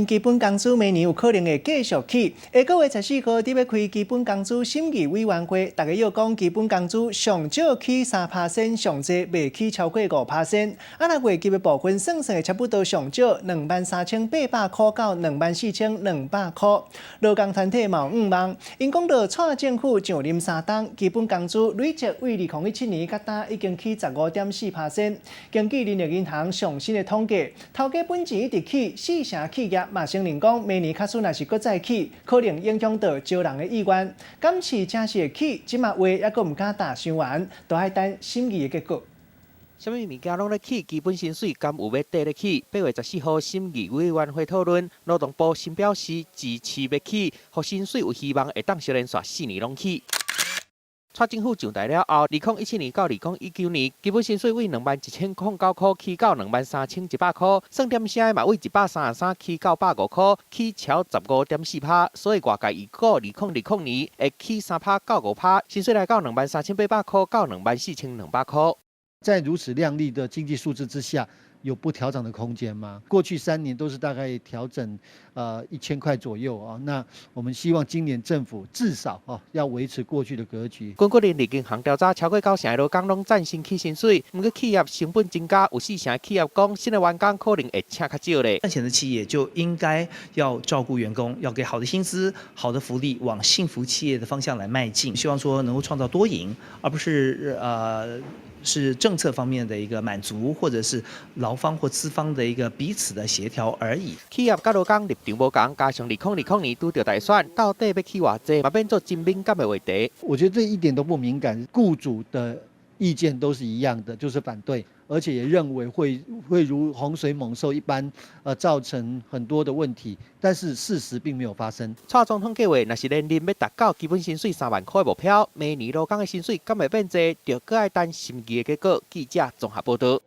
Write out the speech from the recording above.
基本工资明年有可能会继续起。下个月14号，伫要开基本工资审议委员会，大家要讲基本工资上少起3%，上济未起超过5%。若月基的部分算的差不多上少23800块到24200块。劳工团体嘛5万，因讲到蔡政府上任3档，基本工资累计为2017年到今已经起15.4%。根据人力银行上新的统计，头家本钱一直起，4成企业。嘛承认讲，明年卡数若是搁再起，可能影响到招人的意愿。今次真是会起，即马话还阁唔敢打伤完，都爱等审议的结果。什么物件拢咧起，基本薪水敢有要缀咧起？8月14号审议委员会讨论，劳动部新表示支持要起，互薪水有希望会当小连续4年拢起。蔡政府上台了后，2017年到2019年，基本薪水为21009块起到23100块，算点声的嘛为133起到105块，起超15.4%，所以外界预估2020年会起3%到5%，薪水来到23800块到24200块。在如此亮丽的经济数字之下，有不调整的空间吗？过去3年都是大概调整1000块左右啊。那我们希望今年政府至少要维持过去的格局。根据人力银行调查，超过90%的劳工拢赞成起薪水，不过企业成本增加，有4成企业讲新的员工可能会请较少咧。赚钱的企业就应该要照顾员工，要给好的薪资、好的福利，往幸福企业的方向来迈进。希望说能够创造多赢，而不是是政策方面的一个满足，或者是劳方或资方的一个彼此的协调而已。企业甲劳工立场无同，加上2020年拄到大选，到底要起偌济，嘛变做真敏感的话题。我觉得这一点都不敏感，雇主的意见都是一样的，就是反对，而且也认为会如洪水猛兽一般，造成很多的问题。但是事实并没有发生。蔡总统计划若是连任要达到基本薪水3万块目标，明年劳工的薪水敢会变济，就搁爱等审议的结果。记者综合报道。